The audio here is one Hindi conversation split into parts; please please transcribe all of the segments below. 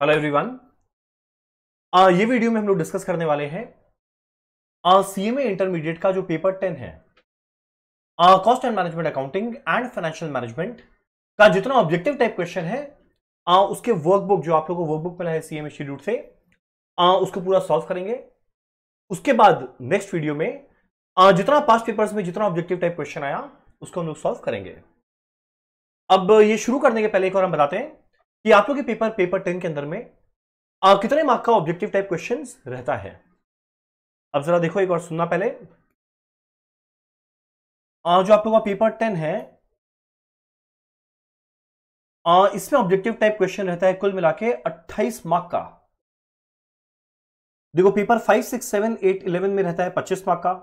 Hello everyone. ये वीडियो में हम लोग डिस्कस करने वाले हैं सीएमए इंटरमीडिएट का जो पेपर 10 है, cost and management accounting and financial management का जितना ऑब्जेक्टिव टाइप क्वेश्चन है, उसके वर्कबुक जो आप लोगों को वर्कबुक मिला है सीएमए इंस्टीट्यूट से, उसको पूरा सॉल्व करेंगे। उसके बाद नेक्स्ट वीडियो में जितना पास्ट पेपर्स में जितना ऑब्जेक्टिव टाइप क्वेश्चन आया उसको हम लोग सॉल्व करेंगे। अब ये शुरू करने के पहले एक और हम बताते हैं कि आप लोग के पेपर 10 के अंदर में कितने मार्क का ऑब्जेक्टिव टाइप क्वेश्चंस रहता है। अब जरा देखो, एक और सुनना पहले। जो आप लोगों का पेपर 10 है, इसमें ऑब्जेक्टिव टाइप क्वेश्चन रहता है कुल मिला के 28 मार्क का। देखो, पेपर 5, 6, 7, 8, 11 में रहता है 25 मार्क का।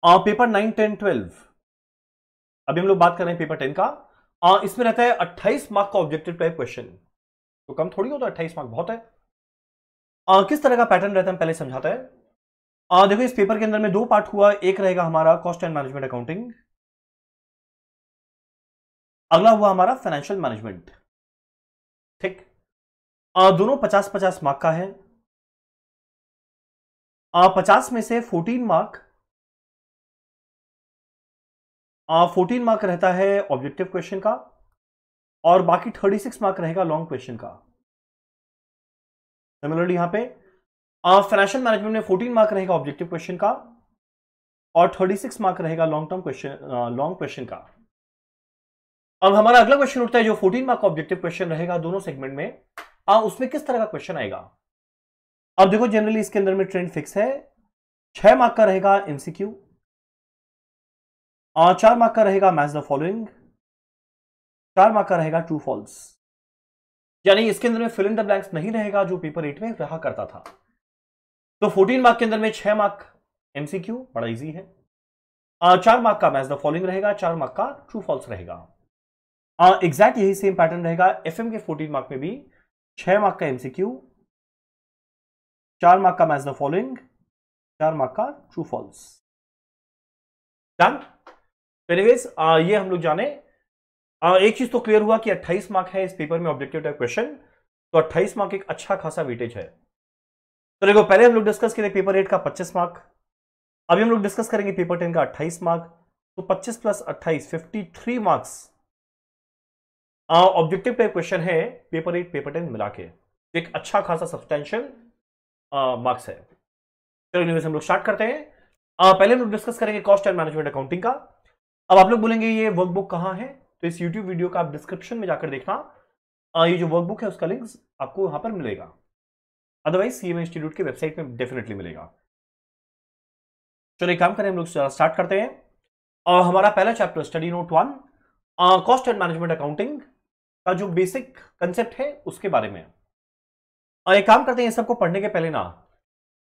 पेपर 9, 10, 12, अभी हम लोग बात कर रहे हैं पेपर 10 का, इसमें रहता है 28 मार्क का ऑब्जेक्टिव टाइप क्वेश्चन। तो कम थोड़ी होता है, 28 मार्क बहुत है। किस तरह का पैटर्न रहता है हम पहले समझाते हैं। देखो, इस पेपर के अंदर में दो पार्ट हुआ। एक रहेगा हमारा कॉस्ट एंड मैनेजमेंट अकाउंटिंग, अगला हुआ हमारा फाइनेंशियल मैनेजमेंट। ठीक, दोनों 50-50 मार्क का है। 50 में से 14 मार्क 14 मार्क रहता है ऑब्जेक्टिव क्वेश्चन का, और बाकी 36 मार्क रहेगा लॉन्ग क्वेश्चन का। सिमिलरली यहां पे फाइनेंशियल मैनेजमेंट में 14 मार्क रहेगा ऑब्जेक्टिव क्वेश्चन का, और 36 मार्क रहेगा लॉन्ग क्वेश्चन का। अब हमारा अगला क्वेश्चन उठता है, जो 14 मार्क का ऑब्जेक्टिव क्वेश्चन रहेगा दोनों सेगमेंट में, उसमें किस तरह का क्वेश्चन आएगा। अब देखो, जनरली इसके अंदर में ट्रेंड फिक्स है। 6 मार्क का रहेगा एमसीक्यू, और 4 मार्क का रहेगा मैच द फॉलोइंग, 4 मार्क का रहेगा ट्रू फॉल्स। यानी इसके अंदर में फिल इन द ब्लैंक्स नहीं रहेगा जो पेपर 8 में रहा करता था। तो 14 मार्क के अंदर में 6 मार्क एमसीक्यू, बड़ा इजी है। 4 मार्क का मैच द फॉलोइंग रहेगा, 4 मार्क का ट्रू फॉल्स रहेगा। एग्जैक्ट यही सेम पैटर्न रहेगा एफएम के 14 मार्क में भी। 6 मार्क का एमसीक्यू, 4 मार्क का मैच द फॉलोइंग, 4 मार्क का ट्रू फॉल्स। डन। एनीवेज, ये हम लोग जाने, एक चीज तो क्लियर हुआ कि 28 मार्क है इस पेपर में ऑब्जेक्टिव टाइप क्वेश्चन, तो 28 मार्क एक अच्छा खासा वेटेज है। तो देखो, पहले हम लोग डिस्कस करें पेपर 8 का 25 मार्क, अभी हम लोग डिस्कस करेंगे पेपर 10 का 28 मार्क। तो 25 plus 28 53 marks objective type question है पेपर 8 पेपर 10 मिला के। एक अच्छा खासा सब्सटेंशियल मार्क्स है। चलो हम लोग स्टार्ट करते हैं। पहले हम लोग डिस्कस करेंगे कॉस्ट एंड मैनेजमेंट अकाउंटिंग का। अब आप लोग बोलेंगे ये वर्कबुक कहां है, तो इस यूट्यूब वीडियो का आप डिस्क्रिप्शन में जाकर देखना। ये जो वर्कबुक है उसका लिंक आपको वहां पर मिलेगा, अदरवाइज सीएमए इंस्टीट्यूट की वेबसाइट में डेफिनेटली मिलेगा। चलो एक काम करें, हम लोग स्टार्ट करते हैं। और हमारा पहला chapter study note 1, cost and management accounting का जो बेसिक कंसेप्ट है उसके बारे में। और एक काम करते हैं, सबको पढ़ने के पहले ना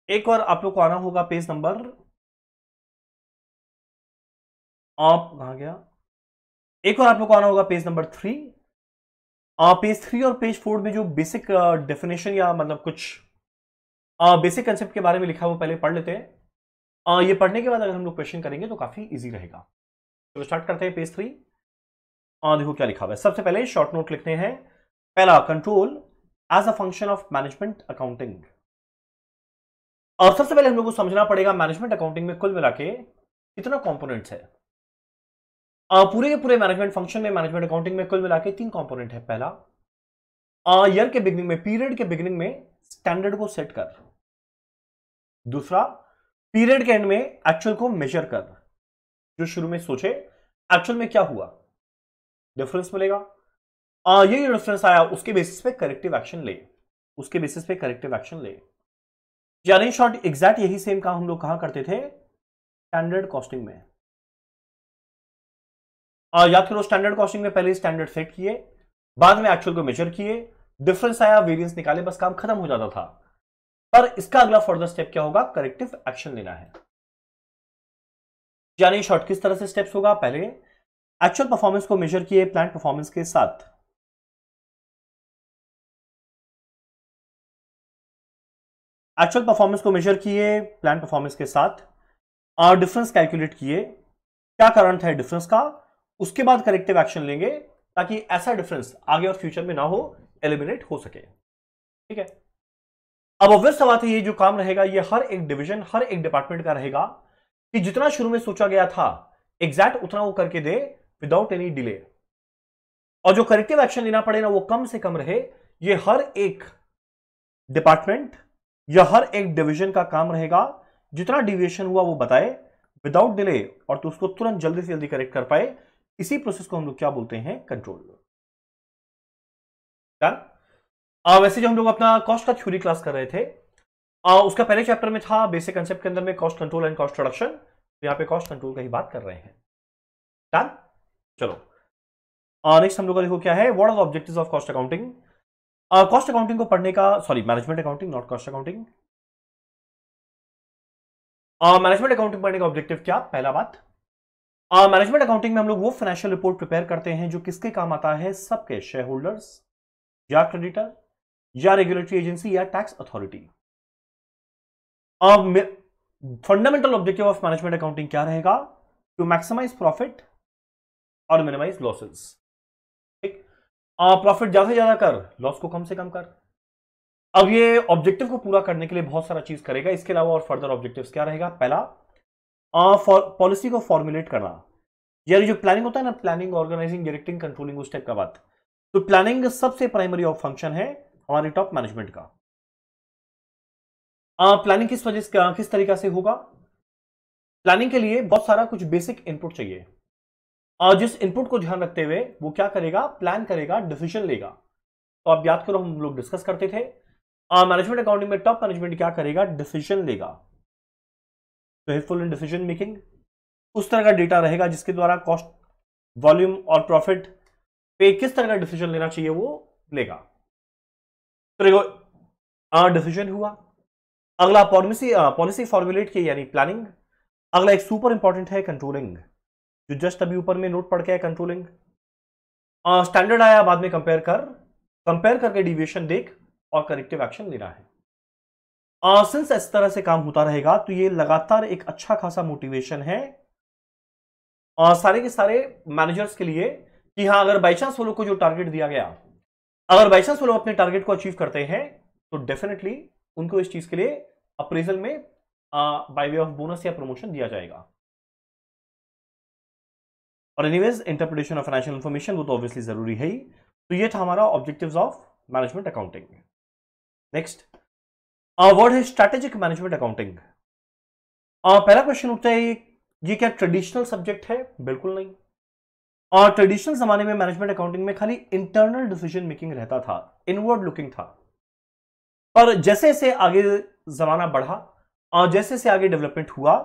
एक और आप लोग को आना होगा पेज नंबर, आप कहां गया, एक और आप लोग को आना होगा पेज नंबर 3। पेज 3 और पेज 4 में जो बेसिक डेफिनेशन या मतलब कुछ बेसिक कंसेप्ट के बारे में लिखा है वो पहले पढ़ लेते हैं। ये पढ़ने के बाद अगर हम लोग क्वेश्चन करेंगे तो काफी इजी रहेगा। तो स्टार्ट करते हैं पेज 3। देखो क्या लिखा हुआ है। सबसे पहले शॉर्ट नोट लिखते हैं। पहला, control as a function of management accounting. और सबसे पहले हम लोग को समझना पड़ेगा मैनेजमेंट अकाउंटिंग में कुल मिला के कितना कंपोनेंट्स है। पूरे के पूरे मैनेजमेंट फंक्शन में, मैनेजमेंट अकाउंटिंग में कुल मिला के 3 कंपोनेंट है। पहला, ईयर के बिगिनिंग में, पीरियड के बिगिनिंग में स्टैंडर्ड को सेट कर। दूसरा, पीरियड के एंड में एक्चुअल को मेजर कर। जो शुरू में सोचे एक्चुअल में क्या हुआ, डिफरेंस मिलेगा। ये डिफरेंस आया उसके बेसिस पे करेक्टिव एक्शन ले, उसके बेसिस पे करेक्टिव एक्शन ले। यानी शॉर्ट एग्जैक्ट यही सेम काम हम लोग कहां करते थे, स्टैंडर्ड कॉस्टिंग में। याद करो, स्टैंडर्ड कॉस्टिंग में पहले स्टैंडर्ड सेट किए, बाद में एक्चुअल को मेजर किए, डिफरेंस आया, वेरिएंस निकाले, बस काम खत्म हो जाता था। पर इसका अगला फर्दर स्टेप क्या होगा, करेक्टिव एक्शन लेना है। यानी शॉर्ट किस तरह से स्टेप्स होगा, पहले एक्चुअल परफॉर्मेंस को मेजर किए प्लान परफॉर्मेंस के साथ, एक्चुअल परफॉर्मेंस को मेजर किए प्लान परफॉर्मेंस के साथ, और डिफरेंस कैलकुलेट किए, क्या कारण था डिफरेंस का, उसके बाद करेक्टिव एक्शन लेंगे ताकि ऐसा डिफरेंस आगे और फ्यूचर में ना हो, एलिमिनेट हो सके। ठीक है। अब ऑब्वियस सा बात है, ये जो काम रहेगा ये हर एक डिवीजन, हर एक डिपार्टमेंट का रहेगा कि जितना शुरू में सोचा गया था एग्जैक्ट उतना वो करके दे विदाउट एनी डिले, और जो करेक्टिव एक्शन लेना पड़े ना वो कम से कम रहे। ये हर एक डिपार्टमेंट या हर एक डिवीजन का काम रहेगा, जितना डिविएशन हुआ वो बताए विदाउट डिले, और तो उसको तुरंत जल्दी से जल्दी करेक्ट कर पाए। इसी प्रोसेस को हम लोग क्या बोलते हैं, कंट्रोल। वैसे जो हम लोग अपना कॉस्ट का थ्योरी क्लास कर रहे थे, उसका पहले चैप्टर में था बेसिक कंसेप्ट के अंदर में cost control and cost reduction, तो यहां पे कॉस्ट कंट्रोल का ही बात कर रहे हैं। डन, चलो नेक्स्ट हम लोग का देखो क्या है, what are the objectives of cost accounting. Cost accounting को पढ़ने का, sorry management accounting not cost accounting, management accounting पढ़ने का ऑब्जेक्टिव क्या, पहला बात मैनेजमेंट अकाउंटिंग में हम लोग वो फाइनेंशियल रिपोर्ट प्रिपेयर करते हैं जो किसके काम आता है, सबके शेयर होल्डर्स या क्रेडिटर या रेगुलेटरी एजेंसी या tax authority. Fundamental objective of management accounting क्या रहेगा, टू मैक्सिमाइज प्रॉफिट और मिनिमाइज लॉसेस। ठीक, प्रॉफिट ज्यादा से ज्यादा कर, लॉस को कम से कम कर। अब ये ऑब्जेक्टिव को पूरा करने के लिए बहुत सारा चीज करेगा, इसके अलावा और फर्दर ऑब्जेक्टिव्स क्या रहेगा, पहला पॉलिसी को फॉर्मुलेट करना, यानी जो प्लानिंग होता है ना, प्लानिंग, ऑर्गेनाइजिंग, डायरेक्टिंग, कंट्रोलिंग, उस टाइप का बात। तो प्लानिंग सबसे प्राइमरी ऑफ फंक्शन है हमारी टॉप मैनेजमेंट का। प्लानिंग किस वजह से, किस तरीका से होगा, प्लानिंग के लिए बहुत सारा कुछ बेसिक इनपुट चाहिए, और जिस इनपुट को ध्यान रखते हुए वो क्या करेगा, प्लान करेगा, डिसीजन लेगा। तो आप याद करो हम लोग डिस्कस करते थे मैनेजमेंट अकाउंटिंग में टॉप मैनेजमेंट क्या करेगा, डिसीजन लेगा, तो हेल्पफुल इन डिसीजन मेकिंग। उस तरह का डेटा रहेगा जिसके द्वारा कॉस्ट, वॉल्यूम और प्रॉफिट पे किस तरह का डिसीजन लेना चाहिए वो लेगा। तो देखो डिसीजन हुआ, अगला पॉलिसी फॉर्मुलेट की यानी प्लानिंग, अगला एक सुपर इंपॉर्टेंट है कंट्रोलिंग, जो जस्ट अभी ऊपर में नोट पढ़ के है कंट्रोलिंग। स्टैंडर्ड आया बाद में कंपेयर करके डिविएशन देख और करेक्टिव एक्शन लेना है। सिंस इस तरह से काम होता रहेगा तो ये लगातार एक अच्छा खासा मोटिवेशन है सारे के सारे मैनेजर्स के लिए कि हाँ, अगर बाई चांस वो लोग को जो टारगेट दिया गया, अगर बाई चांस वो लोग अपने टारगेट को अचीव करते हैं तो डेफिनेटली उनको इस चीज के लिए अप्रेजल में बाय वे ऑफ बोनस या प्रमोशन दिया जाएगा। और anyways interpretation of financial information वो तो ऑब्वियसली जरूरी है ही। तो ये था हमारा objectives of management accounting. Next word है स्ट्रैटेजिक मैनेजमेंट अकाउंटिंग। पहला क्वेश्चन उठता है, ये क्या ट्रेडिशनल सब्जेक्ट है? बिल्कुल नहीं। और ट्रेडिशनल जमाने में मैनेजमेंट अकाउंटिंग में खाली इंटरनल डिसीजन मेकिंग रहता था, इनवर्ड लुकिंग था। पर जैसे जैसे आगे जमाना बढ़ा और जैसे जैसे आगे डेवलपमेंट हुआ,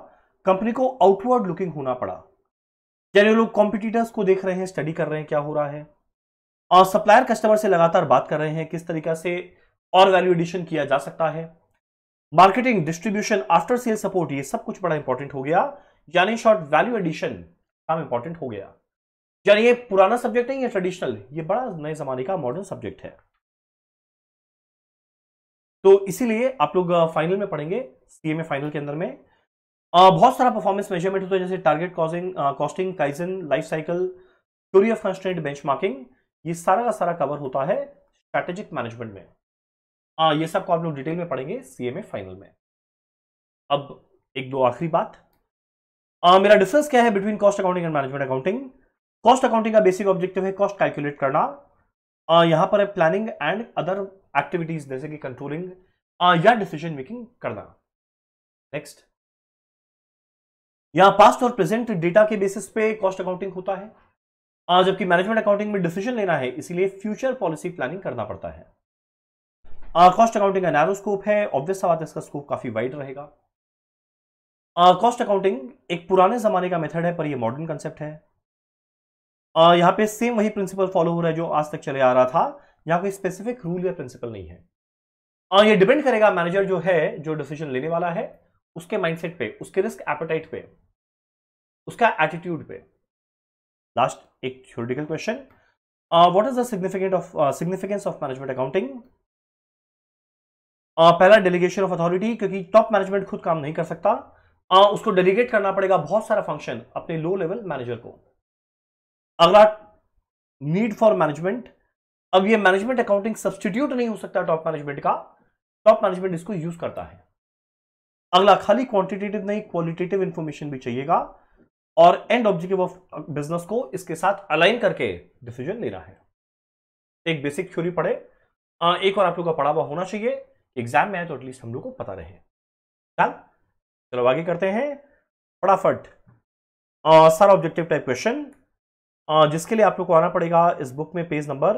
कंपनी को आउटवर्ड लुकिंग होना पड़ा। यानी लोग कॉम्पिटिटर्स को देख रहे हैं, स्टडी कर रहे हैं क्या हो रहा है, और सप्लायर कस्टमर से लगातार बात कर रहे हैं किस तरीका से और वैल्यू एडिशन किया जा सकता है। Marketing, distribution, after sale support, ये सब कुछ बड़ा इंपॉर्टेंट हो गया। यानी शॉर्ट वैल्यू एडिशन काम इंपॉर्टेंट हो गया। यानी ये पुराना सब्जेक्ट नहीं है ट्रेडिशनल, ये बड़ा नए जमाने का मॉडर्न सब्जेक्ट है। तो इसीलिए आप लोग फाइनल में पढ़ेंगे, सीएमए फाइनल के अंदर में बहुत सारा परफॉर्मेंस मेजरमेंट होता है, जैसे target costing, kaizen, life cycle, theory of constraint, benchmarking, ये सारा का सारा कवर होता है स्ट्रैटेजिक मैनेजमेंट में। ये सब को आप लोग डिटेल में पढ़ेंगे सीएमए फाइनल में। अब एक दो आखिरी बात, मेरा डिफरेंस क्या है between cost accounting and management accounting. Cost accounting का बेसिक ऑब्जेक्टिव है कॉस्ट कैलकुलेट करना, यहां पर है प्लानिंग एंड अदर एक्टिविटीज जैसे कि कंट्रोलिंग या डिसीजन मेकिंग करना। नेक्स्ट, यहां पास्ट और प्रेजेंट डेटा के बेसिस पे कॉस्ट अकाउंटिंग होता है, जबकि मैनेजमेंट अकाउंटिंग में डिसीजन लेना है, इसीलिए फ्यूचर पॉलिसी प्लानिंग करना पड़ता है। कॉस्ट अकाउंटिंग का नैरो स्कोप है, ऑब्वियस सा बात है इसका स्कोप काफी वाइड रहेगा। कॉस्ट अकाउंटिंग एक पुराने जमाने का मेथड है पर यह मॉडर्न कंसेप्ट है। यहां पे सेम वही प्रिंसिपल फॉलो हो रहा है जो आज तक चले आ रहा था, यहां कोई स्पेसिफिक रूल या प्रिंसिपल नहीं है। ये डिपेंड करेगा मैनेजर जो है, जो डिसीजन लेने वाला है, उसके माइंडसेट पे, उसके रिस्क एपेटाइट पे, उसका एटीट्यूड पे। लास्ट एक theoretical question, what is the significance of management accounting. पहला, डेलीगेशन ऑफ अथॉरिटी, क्योंकि टॉप मैनेजमेंट खुद काम नहीं कर सकता, उसको डेलीगेट करना पड़ेगा बहुत सारा फंक्शन अपने लो लेवल मैनेजर को। अगला, नीड फॉर मैनेजमेंट, अब ये मैनेजमेंट अकाउंटिंग सब्सटीट्यूट नहीं हो सकता टॉप मैनेजमेंट का, टॉप मैनेजमेंट इसको यूज करता है। अगला, खाली क्वांटिटेटिव नहीं क्वालिटेटिव इंफॉर्मेशन भी चाहिएगा, और एंड ऑब्जेक्टिव ऑफ बिजनेस को इसके साथ अलाइन करके डिसीजन लेना है। एक बेसिक थ्योरी पढ़े, एक और आप लोग का पढ़ा हुआ होना चाहिए, एग्जाम में है तो एटलीस्ट हम लोग को पता रहे। चलो आगे करते हैं फटाफट सारा ऑब्जेक्टिव टाइप क्वेश्चन, जिसके लिए आप लोग को आना पड़ेगा इस बुक में पेज नंबर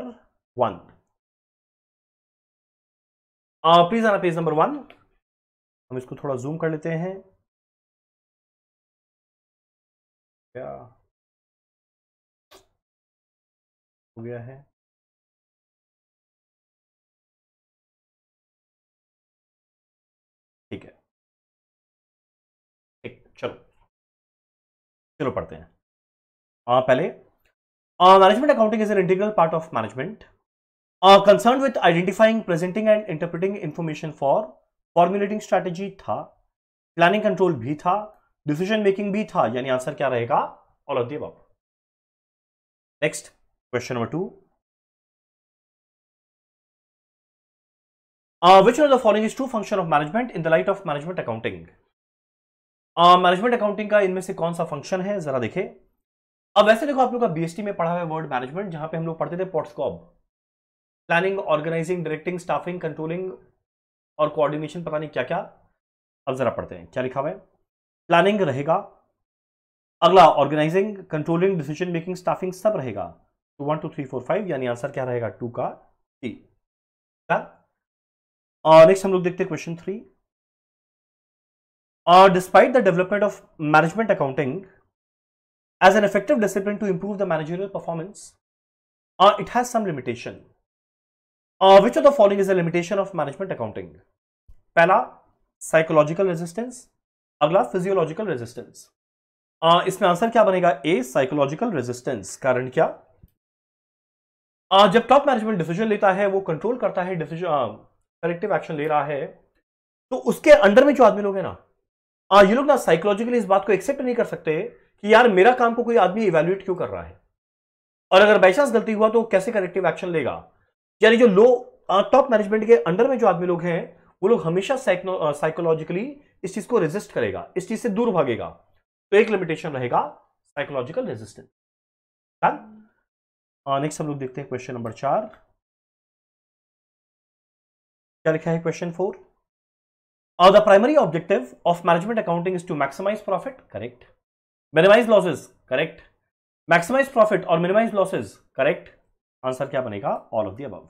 1। प्लीज आना पेज नंबर 1। हम इसको थोड़ा जूम कर लेते हैं। क्या हो गया है? ठीक है, ठीक, चलो पढ़ते हैं। पहले, management accounting is an integral part of management concern with identifying, presenting and interpreting information for formulating strategy था, प्लानिंग कंट्रोल भी था, डिसीजन मेकिंग भी था, यानी आंसर क्या रहेगा? All of the above. Next question number 2, which one of the following is true function of management in the light of management accounting? Management accounting का इनमें से कौन सा फंक्शन है, जरा देखें। अब वैसे देखो, आप लोग का बीएसटी में पढ़ा हुआ वर्ड मैनेजमेंट, जहां पे हम लोग पढ़ते थे POSDCORB, planning, organising, directing, staffing, controlling और कोऑर्डिनेशन, पता नहीं क्या क्या। अब जरा पढ़ते हैं क्या लिखा हुआ है। प्लानिंग रहेगा, अगला organising, controlling, decision making, staffing सब रहेगा। 1 2 3 4 5, यानी आंसर क्या रहेगा? 2 का टी। नेक्स्ट हम लोग देखते हैं question 3। Despite the development of management accounting as an effective discipline to improve the managerial performance, it has some limitation. Which of the following is a limitation of management accounting? पहला, psychological resistance, अगला physiological resistance। इसमें आंसर क्या बनेगा? ए, psychological resistance। कारण क्या? जब टॉप मैनेजमेंट डिसीजन लेता है, वो कंट्रोल करता है, डिसीजन करेक्टिव एक्शन ले रहा है, तो उसके अंडर में जो आदमी लोग हैं ना, ये लोग ना साइकोलॉजिकली इस बात को एक्सेप्ट नहीं कर सकते कि यार मेरा काम को कोई आदमी इवैल्यूएट क्यों कर रहा है, और अगर बाई चांस गलती हुआ तो कैसे करेक्टिव एक्शन लेगा। यानी जो लो टॉप मैनेजमेंट के अंडर में जो आदमी लोग हैं, वो लोग हमेशा साइकोलॉजिकली इस चीज को रेजिस्ट करेगा, इस चीज से दूर भागेगा। तो एक लिमिटेशन रहेगा साइकोलॉजिकल रेजिस्टेंस। नेक्स्ट हम लोग देखते हैं क्वेश्चन नंबर 4। क्या लिखा है question 4? The primary objective of management accounting is to maximise profit, correct. Minimise losses, correct. Maximise profit और मिनिमाइज लॉसेस, करेक्ट। आंसर क्या बनेगा? All of the above.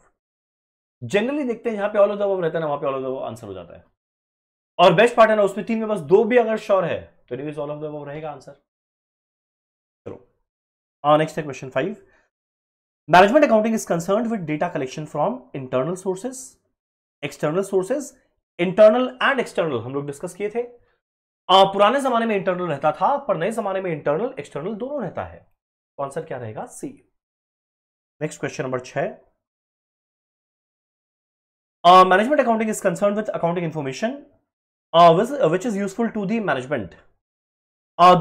Generally देखते हैं जहां पे ऑल ऑफ द अबव रहता है ना, वहां पे all of the above answer हो जाता है। और बेस्ट पार्ट है ना, उसमें 3 में बस 2 भी अगर श्योर है तो anyways all of the above रहेगा आंसर। चलो नेक्स्ट है question 5। Management accounting is concerned with data collection from internal sources, external sources, internal and external हम लोग डिस्कस किए थे। पुराने जमाने में इंटरनल रहता था, पर नए जमाने में इंटरनल एक्सटर्नल दोनों रहता है। तो आंसर क्या रहेगा? C. Next question number 6। Management accounting is concern with accounting information which is useful to the management.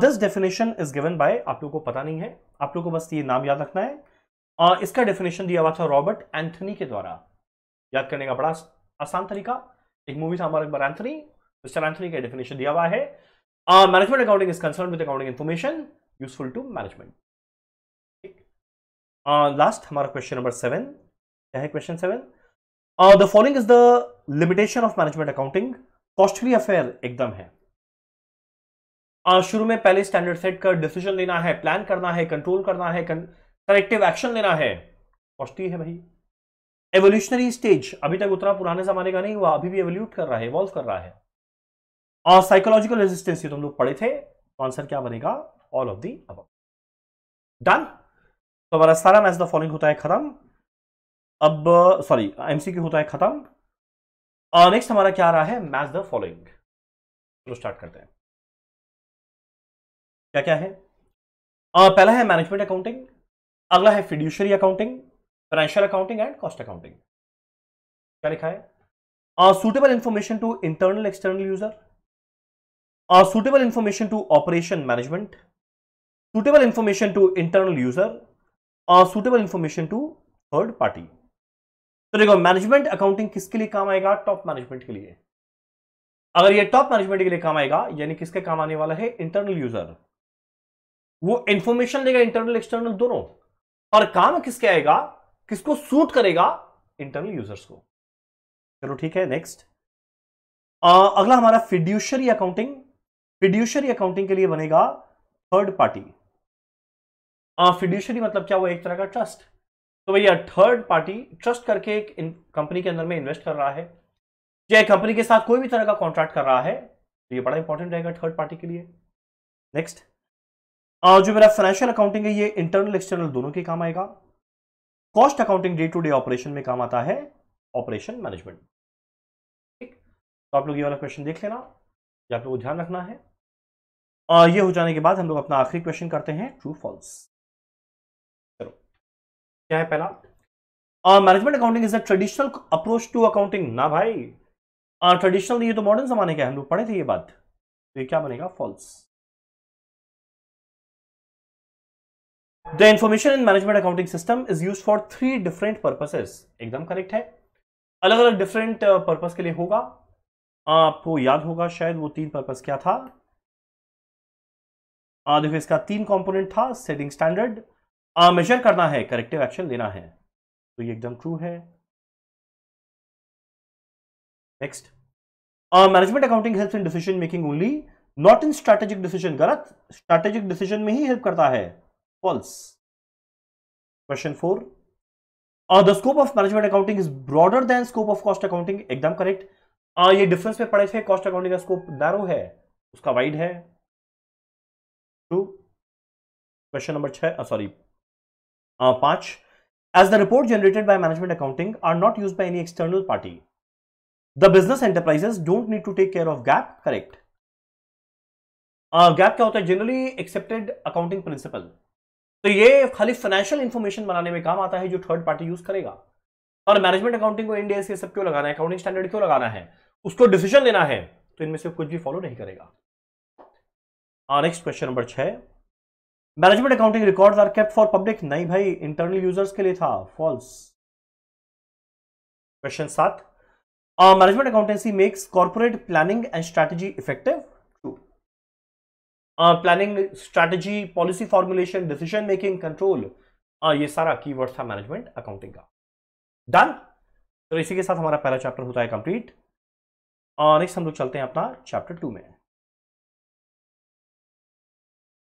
This definition is given by, आप लोगों को पता नहीं है, आप लोगों को बस ये नाम याद रखना है। इसका डेफिनेशन दिया हुआ था रॉबर्ट एंथनी के द्वारा। याद करने का बड़ा आसान तरीका, एक मूवी था हमारा एक बार, एंथनी, मिस्टर एंथनी का डेफिनेशन दिया हुआ है। Management accounting is concern with accounting information useful to management. Last हमारा क्वेश्चन नंबर 7। क्या है question 7? The following is the limitation of management accounting. Costly affair एकदम है। शुरू में पहले स्टैंडर्ड सेट कर, डिसीजन लेना है, प्लान करना है, कंट्रोल करना है, करेक्टिव एक्शन लेना है, कॉस्टली है भाई। एवोल्यूशनरी स्टेज, अभी तक उतना पुराने जमाने का नहीं हुआ, अभी भी एवोल्यूट कर रहा है, इवॉल्व कर रहा है। और साइकोलॉजिकल रेजिस्टेंस ये तुम लोग पढ़े थे, तो आंसर क्या बनेगा? All of the above. Done. तो हमारा सारा मैच द फॉलोइंग होता है खत्म। अब सॉरी, एमसीक्यू होता है खत्म। और नेक्स्ट हमारा क्या आ रहा है? Match the following. चलो स्टार्ट करते हैं। क्या क्या है? पहला है मैनेजमेंट अकाउंटिंग, अगला है fiduciary accounting, financial accounting and cost accounting. क्या लिखा है? suitable information to internal external user, suitable information to operation management, suitable information to internal user, suitable information to third party। तो देखो, मैनेजमेंट अकाउंटिंग किसके लिए काम आएगा? टॉप मैनेजमेंट के लिए। अगर ये टॉप मैनेजमेंट के लिए काम आएगा, यानी किसके काम आने वाला है? Internal user. वो इंफॉर्मेशन लेगा इंटरनल एक्सटर्नल दोनों, और काम किसके आएगा? किसको सूट करेगा? इंटरनल यूजर्स को। चलो ठीक है, नेक्स्ट। अगला हमारा फिड्यूशरी अकाउंटिंग। फिड्यूशरी अकाउंटिंग के लिए बनेगा थर्ड पार्टी। फिड्यूशरी मतलब क्या हुआ? एक तरह का ट्रस्ट। तो भैया थर्ड पार्टी ट्रस्ट करके एक कंपनी के अंदर में इन्वेस्ट कर रहा है, या कंपनी के साथ कोई भी तरह का कॉन्ट्रैक्ट कर रहा है, तो ये बड़ा इंपॉर्टेंट रहेगा थर्ड पार्टी के लिए। नेक्स्ट, जो मेरा फाइनेंशियल अकाउंटिंग है, ये इंटरनल एक्सटर्नल दोनों के काम आएगा। Cost accounting day to day operation में काम आता है, ऑपरेशन मैनेजमेंट। ठीक, तो आप लोग ये वाला क्वेश्चन देख लेना, ये आप लोगों को ध्यान रखना है। ये हो जाने के बाद हम लोग अपना आखिरी क्वेश्चन करते हैं, ट्रू फॉल्स। चलो, क्या है पहला? Management accounting is a traditional approach to accounting. ना भाई, ट्रेडिशनल ये तो मॉडर्न जमाने का है, हम लोग पढ़े थे ये बात। तो ये क्या बनेगा? False. The information in management accounting system is use for 3 different purposes. एकदम करेक्ट है, अलग अलग डिफरेंट पर्पस के लिए होगा। आपको याद होगा शायद वो 3 पर्पस क्या था। देखो, इसका 3 कंपोनेंट था। सेटिंग स्टैंडर्ड, मेजर करना है, करेक्टिव एक्शन लेना है। तो ये एकदम ट्रू है। Next, management accounting helps in decision making only, not in strategic decision. गलत, स्ट्रैटेजिक डिसीजन में ही हेल्प करता है, false. Question 4, the scope of management accounting is broader than scope of cost accounting. एकदम करेक्ट। ये डिफरेंस में पढ़े थे, कॉस्ट अकाउंटिंग का स्कोप नैरो है, उसका वाइड है। True. Question number 5, as the report generated by management accounting are not used by any external party, the business enterprises don't need to take care of GAAP. correct. GAAP क्या होता है? Generally accepted accounting principle. तो ये खाली फाइनेंशियल इंफॉर्मेशन बनाने में काम आता है, जो थर्ड पार्टी यूज करेगा। और मैनेजमेंट अकाउंटिंग को इंडिया से सब क्यों लगाना है? अकाउंटिंग स्टैंडर्ड क्यों लगाना है? उसको डिसीजन लेना है, तो इनमें से कुछ भी फॉलो नहीं करेगा। Next question number 6, management accounting records are kept for public. नहीं भाई, इंटरनल यूजर्स के लिए था, false. Question 7, management accountancy makes corporate planning and strategy effective. True. Planning, strategy, policy formulation, decision making, control, ये सारा कीवर्ड था मैनेजमेंट अकाउंटिंग का। डन। तो इसी के साथ हमारा पहला चैप्टर होता है कंप्लीट। नेक्स्ट हम लोग चलते हैं अपना चैप्टर 2 में,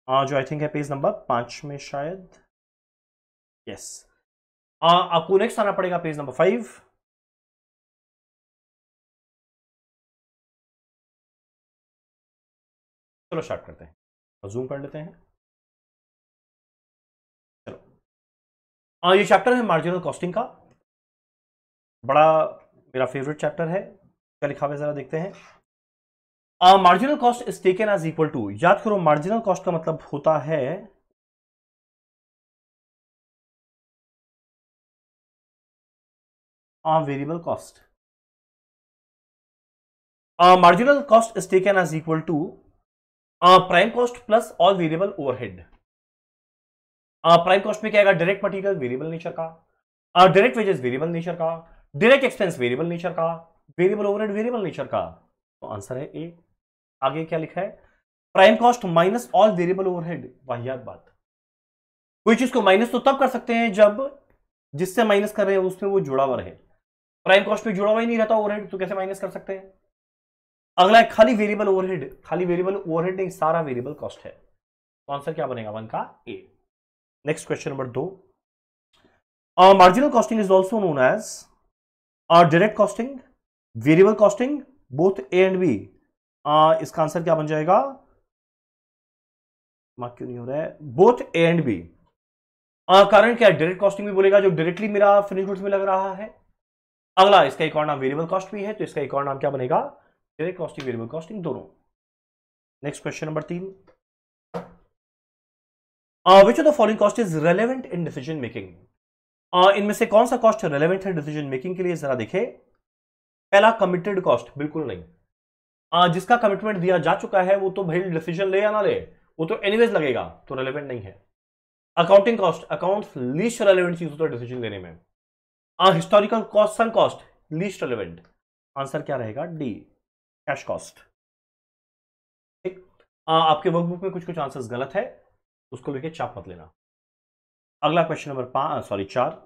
जो आई थिंक है पेज नंबर 5 में शायद। यस, आपको नेक्स्ट आना पड़ेगा पेज नंबर 5। चलो स्टार्ट करते हैं, जूम कर लेते हैं। चलो, ये चैप्टर है मार्जिनल कॉस्टिंग का, बड़ा मेरा फेवरेट चैप्टर है। क्या लिखा हुआ है जरा देखते हैं। Marginal cost is taken as equal to, याद करो मार्जिनल कॉस्ट का मतलब होता है variable cost. Marginal cost is taken as equal to prime cost plus all variable overhead. Prime cost में क्या आएगा? डायरेक्ट मटेरियल वेरिएबल नेचर का, डायरेक्ट वेजेस वेरिएबल नेचर का, डायरेक्ट एक्सपेंस वेरिएबल नेचर का, वेरिएबल ओवरहेड वेरिएबल नेचर का। तो आंसर है ए। आगे क्या लिखा है? Prime cost minus all variable overhead. वाहियात बात। कोई चीज को माइनस तो तब कर सकते हैं जब जिससे माइनस कर रहे हैं उसमें वो जुड़ा हुआ रहे। प्राइम कॉस्ट पे जुड़ा हुआ ही नहीं रहता ओवरहेड, तो कैसे माइनस कर सकते हैं? अगला है खाली वेरिएबल ओवरहेड। खाली वेरिएबल ओवरहेड नहीं, सारा वेरिएबल कॉस्ट है। तो आंसर क्या बनेगा? 1 का A. Next question number 2, marginal costing is also known as direct costing, variable costing, both A and B. इसका आंसर क्या बन जाएगा? मार्क क्यों नहीं हो रहा है? Both A and B. कारण क्या है? डायरेक्ट कॉस्टिंग भी बोलेगा जो डायरेक्टली मेरा फिनिश गुड्स में लग रहा है। अगला, इसका एक और नाम वेरिएबल कॉस्ट भी है, तो इसका एक और नाम क्या बनेगा? डायरेक्ट कॉस्टिंग, वेरिएबल कॉस्टिंग दोनों। Next question number 3, which of the following cost is relevant in decision making. इनमें से कौन सा कॉस्ट रेलेवेंट है डिसीजन मेकिंग के लिए? जरा देखे। पहला, कमिटेड कॉस्ट, बिल्कुल नहीं। जिसका कमिटमेंट दिया जा चुका है वो तो भाई डिसीजन ले या ना ले, वो तो एनीवेज लगेगा, तो रेलेवेंट नहीं है। Accounting cost, accounts least relevant चीज होता है डिसीजन लेने में। हिस्टोरिकल कॉस्ट, सन कॉस्ट, लीस्ट रेलेवेंट। आंसर क्या रहेगा? D, cash cost. ठीक। आपके वर्कबुक में कुछ कुछ आंसर्स गलत है, उसको लेके चाप मत लेना। अगला question number 4।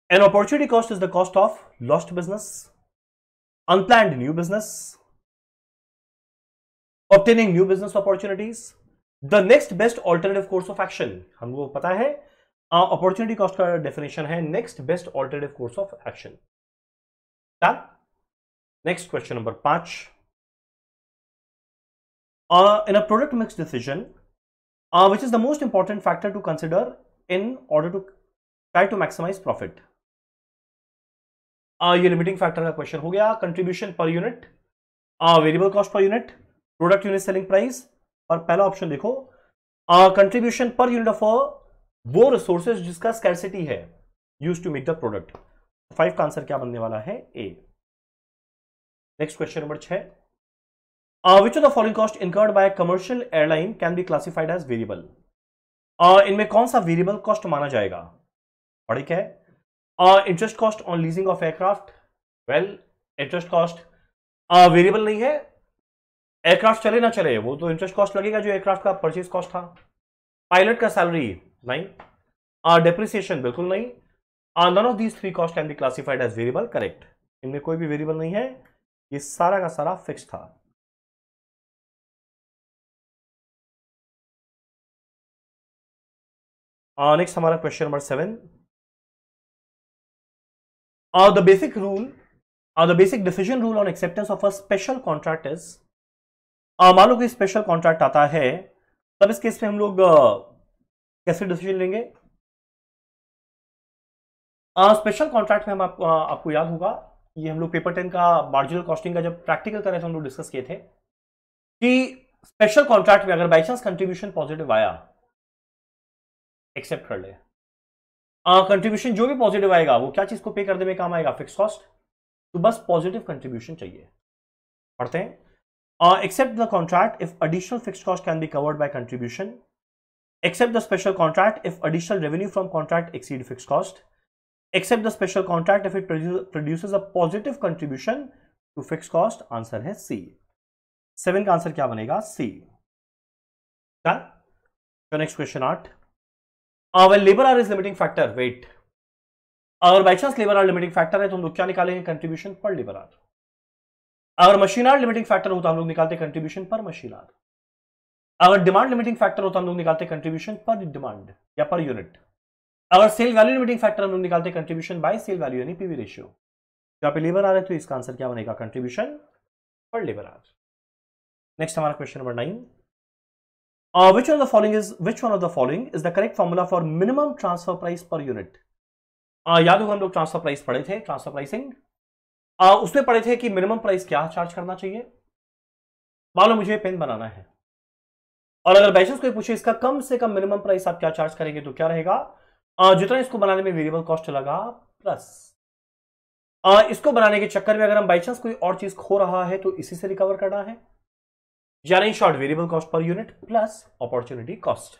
An opportunity cost is the cost of lost business, unplanned new business, obtaining new business opportunities, the next best alternative course of action। हमको पता है अपॉर्चुनिटी कॉस्ट का डेफिनेशन है next best alternative course of action. Next question number 5। In a product mix decision which is the most important factor to consider in order to try to maximise profit. ये लिमिटिंग फैक्टर का क्वेश्चन हो गया। Contribution per unit, variable cost per unit, product unit selling price. और पहला ऑप्शन देखो, कंट्रीब्यूशन पर यूनिट ऑफ वो रिसोर्सेज जिसका स्कैरसिटी है used to make the product. 5 का आंसर क्या बनने वाला है? A. Next question number 6। Which of the following cost incurred by commercial airline can be classified as variable. इनमें कौन सा वेरिएबल कॉस्ट माना जाएगा? पढ़े क्या है? Interest cost on leasing of aircraft. Well, interest cost variable नहीं है, एयरक्राफ्ट चले ना चले वो तो इंटरेस्ट कॉस्ट लगेगा जो एयरक्राफ्ट का परचेज कॉस्ट था। पायलट का सैलरी नहीं, डेप्रिसिएशन बिल्कुल नहीं। None of these 3 cost can be classified as variable. Correct, इनमें कोई भी वेरिएबल नहीं है, ये सारा का सारा फिक्स था। नेक्स्ट हमारा question number 7। The basic rule, the basic decision rule on acceptance of a special contract is. मान लो कि स्पेशल कॉन्ट्रैक्ट आता है, तब इस केस में हम लोग कैसे डिसीजन लेंगे? स्पेशल कॉन्ट्रैक्ट में हम आपको याद होगा, ये हम लोग पेपर 10 का मार्जिनल कॉस्टिंग का जब प्रैक्टिकल कर रहे थे हम लोग डिस्कस किए थे कि स्पेशल कॉन्ट्रैक्ट में अगर बाई चांस कंट्रीब्यूशन पॉजिटिव आया, एक्सेप्ट कर ले। कंट्रीब्यूशन जो भी पॉजिटिव आएगा वो क्या चीज को पे करने में काम आएगा? Fix cost. तो बस पॉजिटिव कंट्रीब्यूशन चाहिए। पढ़ते हैं। Accept the contract if additional fixed cost can be covered by contribution. Accept the special contract if additional revenue from contract exceed fixed cost. Accept the special contract if it produces a positive contribution to fixed cost. Answer है C। 7 का आंसर क्या बनेगा? C। तो next question 8। When labor hour is limiting factor, wait, अगर by chance labour hour limiting factor है तो हम लोग क्या निकालेंगे? Contribution per labour hour. अगर मशीन आर लिमिटिंग फैक्टर होता हम लोग निकालते कंट्रीब्यूशन पर मशीन आर। अगर डिमांड लिमिटिंग फैक्टर होता हम लोग निकालते कंट्रीब्यूशन पर डिमांड या पर यूनिट। अगर सेल वैल्यू लिमिटिंग फैक्टर हम लोग निकालते कंट्रीब्यूशन बाय सेल वैल्यू यानी पीवी रेशियो। यहाँ पे लेबर आर है तो इसका आंसर क्या बनेगा? Contribution per labour hour. Next हमारा question number 9। which one of the following is the correct formula for minimum transfer price per unit? याद होगा हम लोग ट्रांसफर प्राइस पढ़े थे, ट्रांसफर प्राइसिंग। उसमें पढ़े थे कि मिनिमम प्राइस क्या चार्ज करना चाहिए। मान लो मुझे पेन बनाना है और अगर बाई चांस कोई पूछे इसका कम से कम मिनिमम प्राइस आप क्या चार्ज करेंगे तो क्या रहेगा? जितना इसको बनाने में वेरिएबल कॉस्ट लगा प्लस इसको बनाने के चक्कर में अगर हम बाई चांस कोई और चीज खो रहा है तो इसी से रिकवर करना है, यानी short variable cost per unit plus opportunity cost.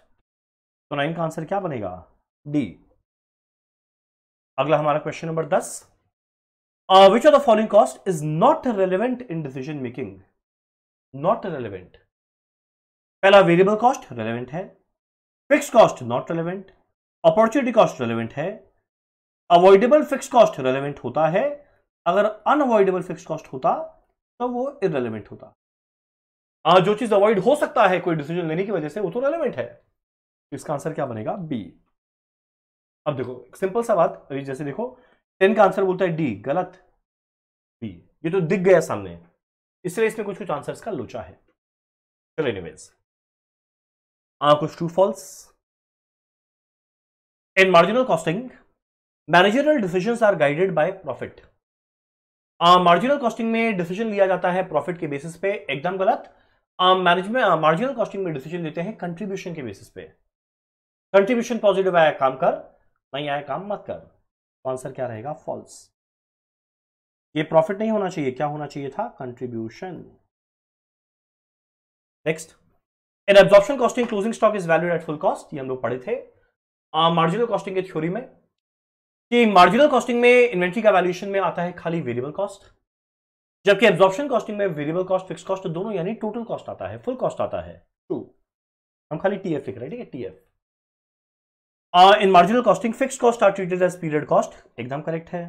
तो 9 का आंसर क्या बनेगा? डी। अगला हमारा question number 10। Which of the following cost is not relevant in decision making? Not relevant. पहला वेरिएबल कॉस्ट रेलेवेंट है, fix cost not relevant, opportunity cost relevant है, अवॉइडेबल फिक्स कॉस्ट रेलेवेंट होता है, अगर अनअवॉइडेबल फिक्स कॉस्ट होता तो वो इररेलेवेंट होता। जो चीज अवॉइड हो सकता है कोई डिसीजन लेने की वजह से वो तो रेलेवेंट है। तो इसका आंसर क्या बनेगा? बी। अब देखो सिंपल सा बात, जैसे देखो 10 का आंसर बोलता है डी, गलत, बी। ये तो दिख गया सामने, इसलिए इसमें कुछ कुछ आंसर्स का लोचा है। चलो एनीवेज, कुछ true false. In marginal costing managerial decisions are guided by profit. Marginal costing में डिसीजन लिया जाता है प्रॉफिट के बेसिस पे, एकदम गलत। मैनेजमेंट मार्जिनल कॉस्टिंग में डिसीजन लेते हैं कंट्रीब्यूशन के बेसिस पे। कंट्रीब्यूशन पॉजिटिव आया काम कर, नहीं आया काम मत कर। तो आंसर क्या रहेगा? फॉल्स। ये प्रॉफिट नहीं होना चाहिए, क्या होना चाहिए था? Contribution. Next, in absorption costing closing stock is valued at full cost. ये हम लोग पढ़े थे मार्जिनल कॉस्टिंग के थ्योरी में। कि मार्जिनल कॉस्टिंग में इन्वेंट्री का वैल्यूएशन में आता है खाली वेरिएबल कॉस्ट, जबकि एब्जॉर्प्शन कॉस्टिंग में वेरिएबल कॉस्ट, फिक्स कॉस्ट दोनों यानी टोटल कॉस्ट आता है, फुल कॉस्ट आता है। ट्रू, हम खाली टीएफ लिख रहे हैं, ठीक है, TF. In marginal costing fix cost are treated as period cost, एकदम करेक्ट है।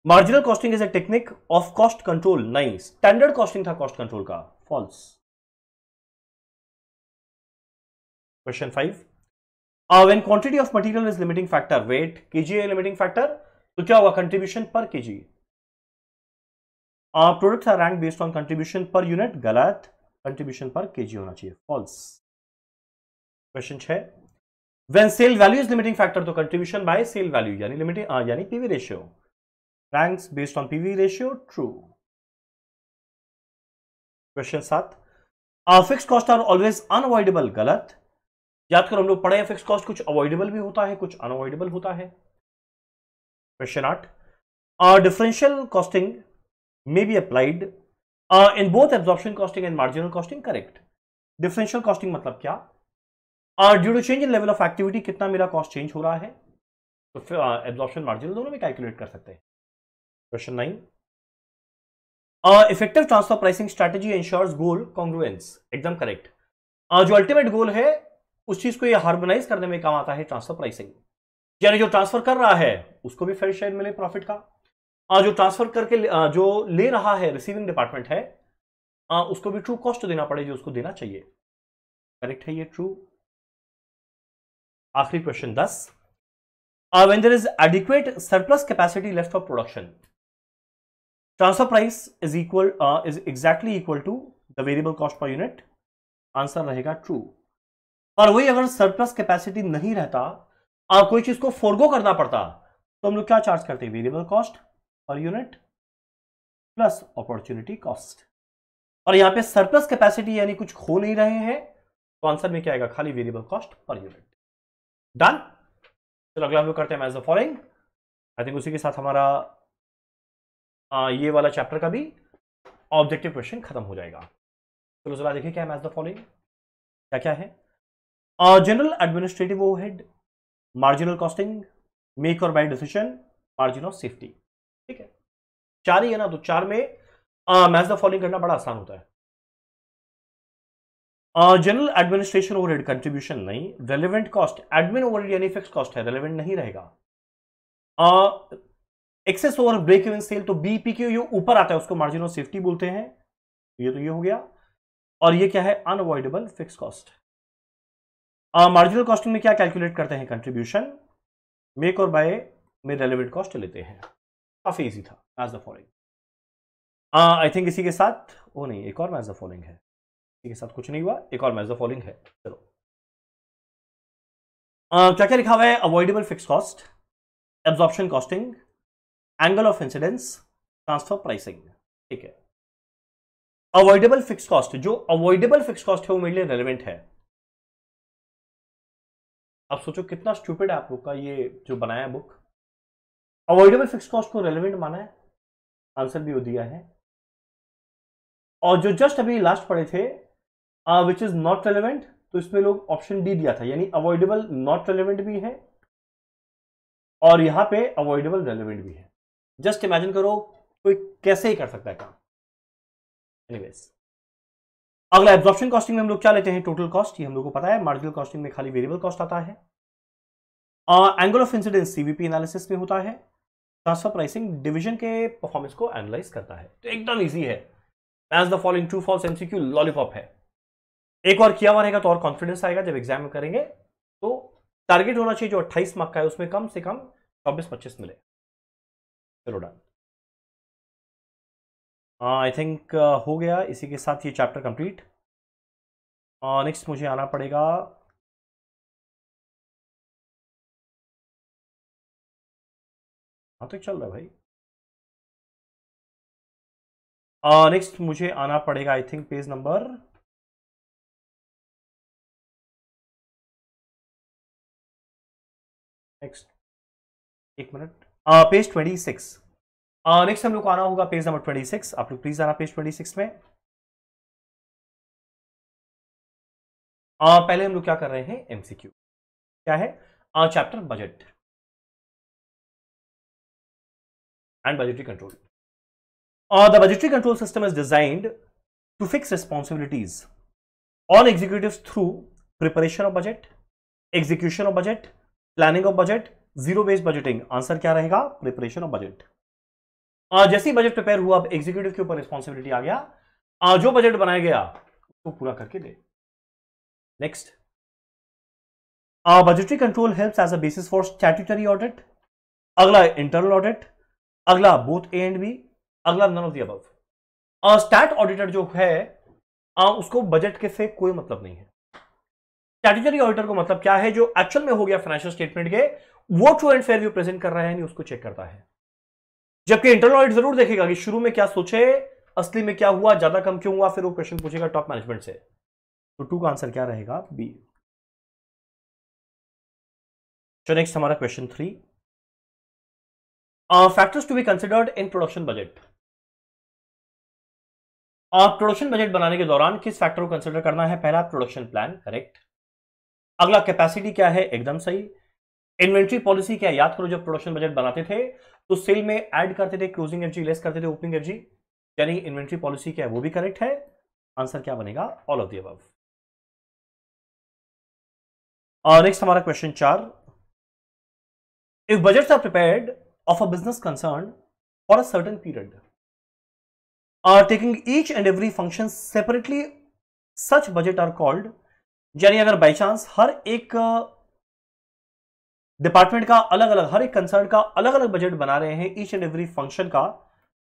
Marginal costing is a technique of cost control, नहीं, स्टैंडर्ड कॉस्टिंग था कॉस्ट कंट्रोल का, false. Question 5, when quantity of material is limiting factor, weight kg है लिमिटिंग फैक्टर, तो क्या होगा, contribution per kg. Products are rank based on contribution per unit, गलत, कंट्रीब्यूशन पर केजी होना चाहिए, false. Question 6, when sale value is limiting factor, तो कंट्रीब्यूशन बाय सेल वैल्यू यानी लिमिटिंग यानी PV ratio, ranks based on PV ratio, true. Question 7, fix cost are always unavoidable, गलत। याद करो हम लोग पढ़े हैं फिक्स कॉस्ट कुछ अवॉइडेबल भी होता है, कुछ अनअवॉइडेबल होता है। Question 8, differential costing may be applied in both absorption costing and marginal costing, correct। differential costing मतलब क्या, due to change in level of activity कितना मेरा कॉस्ट चेंज हो रहा है, तो फिर एब्जॉर्प्शन मार्जिनल दोनों में कैलकुलेट कर सकते हैं। Question 9, effective transfer pricing strategy ensures goal congruence, एकदम करेक्ट। जो अल्टीमेट गोल है उस चीज को ये हार्मोनाइज करने में काम आता है ट्रांसफर प्राइसिंग, यानी जो ट्रांसफर कर रहा है उसको भी फेयर शेयर मिले प्रॉफिट का, जो ट्रांसफर करके जो ले रहा है रिसीविंग डिपार्टमेंट है उसको भी ट्रू कॉस्ट देना पड़े जो उसको देना चाहिए, करेक्ट है ये, ट्रू। आखिरी question 10, when there is adequate surplus capacity left for production, transfer price is exactly equal to the variable cost per unit, answer रहेगा ट्रू। और वही अगर सरप्लस कैपेसिटी नहीं रहता, कोई चीज को फोरगो करना पड़ता, तो हम लोग क्या चार्ज करते हैं, variable cost per unit plus opportunity cost, और यहां पे सरप्लस कैपेसिटी यानी कुछ खो नहीं रहे हैं, तो आंसर में क्या आएगा, खाली variable cost per unit. Done. चलो अगला हम लोग करते हैं match the following. I think उसी के साथ हमारा ये वाला चैप्टर का भी ऑब्जेक्टिव क्वेश्चन खत्म हो जाएगा। चलो जरा देखिए क्या है मैच द फॉलोइंग, क्या क्या है। General administrative overhead, marginal costing, make और buy decision, margin of safety, ठीक है, चार ही है ना, तो चार में मैच द फॉलोइंग करना बड़ा आसान होता है। जनरल एडमिनिस्ट्रेशन ओवरहेड कंट्रीब्यूशन नहीं, रेलेवेंट कॉस्ट एडमिन ओवरहेड यानी फिक्स कॉस्ट है, रेलेवेंट नहीं रहेगा। Excess over break even sale, तो बीपीक्यू ये ऊपर आता है उसको मार्जिन ऑफ सेफ्टी बोलते हैं, ये तो ये हो गया। और ये क्या है, unavoidable fix cost. Marginal costing में क्या कैलकुलेट करते हैं, कंट्रीब्यूशन, मेक और बाय में रेलेवेंट कॉस्ट लेते हैं, काफी इजी था। Match the following, I think इसी के साथ वो नहीं, एक और मैच द फॉलोइंग है, इसी के साथ कुछ नहीं हुआ, एक और मैच द फॉलोइंग है। चलो क्या क्या लिखा हुआ है, avoidable fix cost, absorption costing, angle of incidence, transfer pricing, ठीक है। अवॉइडेबल फिक्स कॉस्ट, जो अवॉइडेबल फिक्स कॉस्ट है वो मेरे लिए रेलेवेंट है। अब सोचो कितना स्टूपिड है आप लोग का ये जो बनाया बुक, अवॉइडेबल फिक्स कॉस्ट को रेलेवेंट माना है, आंसर भी वो दिया है। और जो जस्ट अभी लास्ट पढ़े थे विच इज नॉट रेलेवेंट, तो इसमें लोग ऑप्शन डी दिया था, यानी अवॉइडेबल नॉट रेलेवेंट भी है और यहां पे अवॉइडेबल रेलेवेंट भी है। जस्ट इमेजिन करो कोई कैसे ही कर सकता है काम। एनीवेज, अगला एब्जॉर्प्शन कॉस्टिंग में हम लोग क्या लेते हैं, टोटल कॉस्ट, ये हम लोग को पता है। मार्जिनल कॉस्टिंग में खाली वेरिएबल कॉस्ट आता है। Angle of incidence CVP analysis में होता है। ट्रांसफर प्राइसिंग डिवीजन के परफॉर्मेंस को एनालाइज करता है। तो एकदम इजी है। Match the following, true false, MCQ, lollipop है। एक और किया हुआ रहेगा तो और कॉन्फिडेंस आएगा जब एग्जाम में करेंगे। तो टारगेट होना चाहिए जो 28 मार्क का है उसमें कम से कम 24-25 मिले। चलो डन। आई थिंक हो गया, इसी के साथ ये चैप्टर कंप्लीट। नेक्स्ट मुझे आना पड़ेगा हाँ, तो चल रहा है भाई। नेक्स्ट मुझे आना पड़ेगा I think page number next, एक मिनट, पेज 26। नेक्स्ट हम लोग को आना होगा पेज नंबर 26। आप लोग प्लीज आना पेज 26 में। पहले हम लोग क्या कर रहे हैं, एमसीक्यू। क्या है? Chapter budget and budgetary control. The budgetary control system is designed to fix responsibilities on executives through preparation of budget, execution of budget, planning of budget, zero based budgeting. Answer क्या रहेगा? Preparation of budget. जैसे ही बजट प्रिपेयर हुआ, अब एग्जीक्यूटिव के ऊपर रिस्पॉन्सिबिलिटी आ गया, जो बजट बनाया गया उसको पूरा करके दे. Next, budgetary control helps as a basis for statutory audit. अगला इंटरनल ऑडिट. अगला बोथ ए एंड बी. अगला none of the above. Stat auditor जो है उसको बजट के से कोई मतलब नहीं है. स्टैट्यूटरी ऑडिटर को मतलब क्या है? जो एक्चुअल में हो गया फाइनेंशियल स्टेटमेंट के, वो true and fair view present कर रहा है नहीं, उसको चेक करता है. जबकि इंटरनल ऑडिट जरूर देखेगा कि शुरू में क्या सोचे, असली में क्या हुआ, ज्यादा कम क्यों हुआ, फिर वो क्वेश्चन पूछेगा टॉप मैनेजमेंट से. तो 2 का आंसर क्या रहेगा? बी. तो नेक्स्ट हमारा question 3. Factors to be considered in production budget. Production budget बनाने के दौरान किस फैक्टर को कंसिडर करना है? पहला प्रोडक्शन प्लान, करेक्ट. अगला कैपेसिटी क्या है? एकदम सही. इन्वेंट्री पॉलिसी क्या है? याद करो जब प्रोडक्शन बजट बनाते थे तो सेल में ऐड करते थे क्लोजिंग एफजी, लेस करते थे ओपनिंग एफजी, यानी इन्वेंट्री पॉलिसी क्या है? वो भी करेक्ट है. आंसर क्या बनेगा? All of the above. Next हमारा question 4. If budgets are prepared of a business concern for a certain period, taking each and every function separately, such budget are called. यानी अगर बाई चांस हर एक डिपार्टमेंट का अलग अलग, हर एक कंसर्न का अलग अलग बजट बना रहे हैं ईच एंड एवरी फंक्शन का,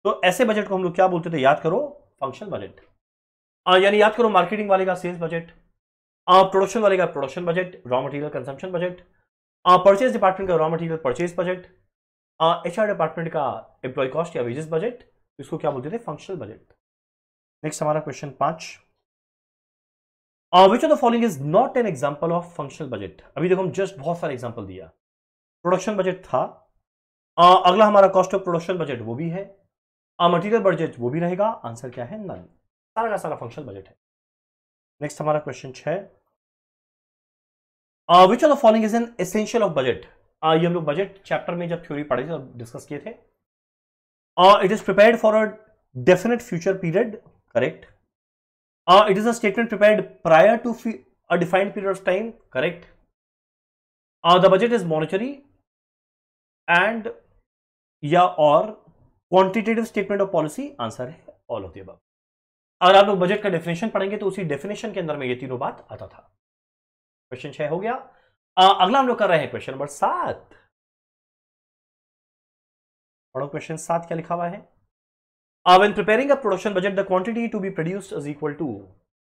तो ऐसे बजट को हम लोग क्या बोलते थे? याद करो, फंक्शन बजट. यानी याद करो, मार्केटिंग वाले का सेल्स बजट, प्रोडक्शन वाले का production budget, raw material consumption budget, purchase department का raw material purchase budget, HR department का एम्प्लॉय कॉस्ट या वेजेस बजट, इसको क्या बोलते थे? Functional budget. नेक्स्ट हमारा question 5. Which of the following is not an example of functional budget. अभी देखो हम जस्ट बहुत सारे एग्जांपल दिया. प्रोडक्शन बजट था. अगला हमारा कॉस्ट ऑफ प्रोडक्शन बजट वो भी है. मटेरियल बजट वो भी रहेगा. आंसर क्या है? नन. सारा का सारा फंक्शनल बजट है. नेक्स्ट हमारा question 6. Which of the following is an essential of budget. ये हम लोग बजट चैप्टर में जब थ्योरी पढ़े थे तब डिस्कस किए थे. It is prepared for a definite future period, correct. It is a statement prepared prior to a defined period of time, correct. The budget is monetary and या और quantitative statement of policy. Answer है ऑल ऑफ द अबव. अगर आप लोग बजट का डेफिनेशन पढ़ेंगे तो उसी डेफिनेशन के अंदर में ये तीनों बात आता था. क्वेश्चन 6 हो गया. अगला हम लोग कर रहे हैं क्वेश्चन नंबर 7. पढ़ो क्वेश्चन 7 क्या लिखा हुआ है. When preparing a production budget, the quantity to be produced is equal to,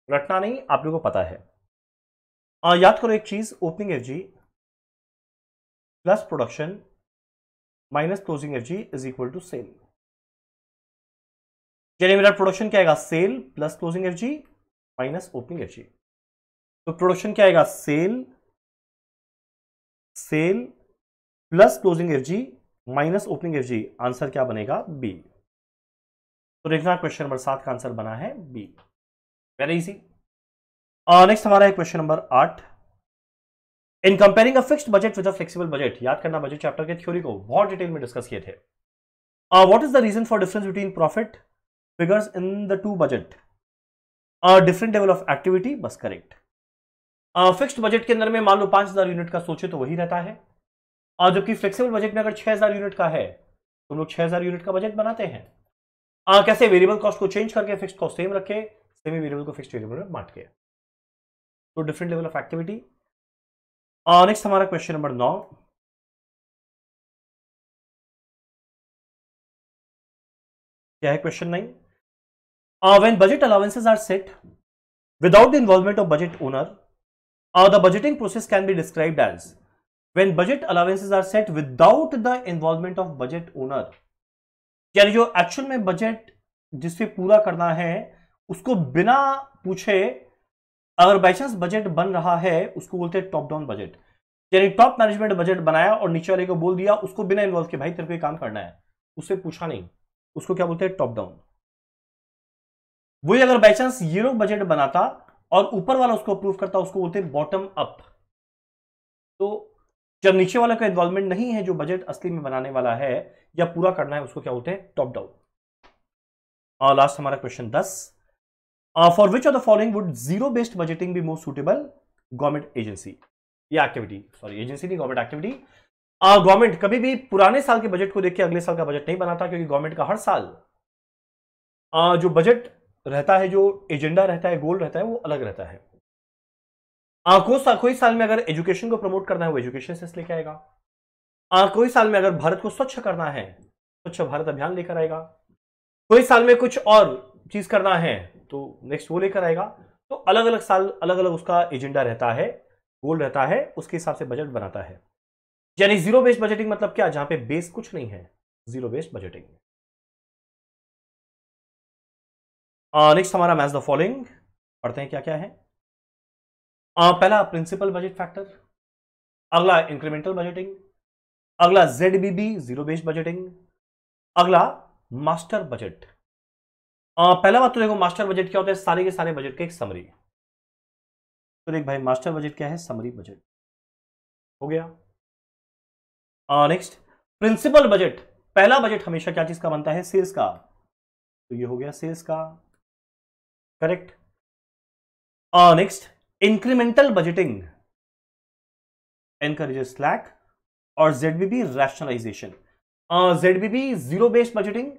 रटना नहीं, आप लोगों को पता है. याद करो एक चीज, opening FG plus production minus closing FG is equal to sale. यानी मेरा प्रोडक्शन क्या आएगा? Sale plus closing FG minus opening FG. तो प्रोडक्शन क्या आएगा? Sale plus closing FG minus opening FG. Answer क्या बनेगा? बी. तो देखना क्वेश्चन नंबर 7 का आंसर बना है बी. Very easy. नेक्स्ट हमारा है question number 8. In comparing a fixed budget with a flexible budget. याद करना बजट चैप्टर के थ्योरी को बहुत डिटेल में डिस्कस किए थे. What is the reason for difference between profit figures in the two budget? Different level of activity. बस करेक्ट. फिक्स्ड बजट के अंदर में मान लो 5000 यूनिट का सोचे तो वही रहता है, जबकि फ्लेक्सिबल बजट में अगर 6000 यूनिट का है तो लोग 6000 यूनिट का बजट बनाते हैं. कैसे? वेरिएबल कॉस्ट को चेंज करके फिक्स्ड कॉस्ट सेम रखे, सेमी वेरिएबल को फिक्स्ड वेरिएबल में बांट के. तो different level of activity. Next हमारा क्वेश्चन नंबर 9. क्या है question 9? When budget allowances are set without the involvement of budget owner, the budgeting process can be described as. When budget allowances are set without the involvement of budget owner, यानी जो एक्चुअल में बजट जिसपे पूरा करना है उसको बिना पूछे अगर बाई चांस बजट बन रहा है उसको बोलते हैं टॉप डाउन बजट. यानी टॉप मैनेजमेंट बजट बनाया और नीचे वाले को बोल दिया, उसको बिना इन्वॉल्व के भाई तेरे को ये काम करना है, उससे पूछा नहीं, उसको क्या बोलते हैं? Top down. वही अगर बाई चांस ये लोग बजट बनाता और ऊपर वाला उसको अप्रूव करता उसको बोलते हैं बॉटम अप. तो जब नीचे वाला का इन्वॉल्वमेंट नहीं है, जो बजट असली में बनाने वाला है या पूरा करना है, उसको क्या होते हैं? Top down. और लास्ट हमारा question 10, for which of the following would zero based budgeting be most suitable? Government agency या एक्टिविटी, सॉरी एजेंसी नहीं, गवर्नमेंट एक्टिविटी। गवर्नमेंट कभी भी पुराने साल के बजट को देख के अगले साल का बजट नहीं बनाता, क्योंकि गवर्नमेंट का हर साल जो बजट रहता है, जो एजेंडा रहता है, गोल रहता है, वो अलग रहता है। कोई साल में अगर एजुकेशन को प्रमोट करना है, वो एजुकेशन से लेके आएगा। कोई साल में अगर भारत को स्वच्छ करना है, स्वच्छ भारत अभियान लेकर आएगा। कोई साल में कुछ और चीज करना है तो नेक्स्ट वो लेकर आएगा। तो अलग अलग साल अलग अलग उसका एजेंडा रहता है, गोल रहता है, उसके हिसाब से बजट बनाता है। यानी जीरो बेस्ड बजटिंग मतलब क्या? जहां पे बेस कुछ नहीं है, जीरो बेस्ड बजटिंग। नेक्स्ट हमारा मैच द फॉलोइंग, पढ़ते हैं क्या क्या है। पहला प्रिंसिपल बजट फैक्टर, अगला इंक्रीमेंटल बजटिंग, अगला ZBB जीरो बेस्ड बजटिंग, अगला मास्टर बजट। पहला बात तो देखो, मास्टर बजट क्या होता है? सारे के सारे बजट के एक समरी। तो देख भाई, मास्टर बजट क्या है? समरी बजट हो गया। नेक्स्ट प्रिंसिपल बजट, पहला बजट हमेशा क्या चीज का बनता है? सेल्स का। तो ये हो गया सेल्स का, correct. Next incremental budgeting, encourages slack, और ZBB rationalisation. ZBB zero based budgeting,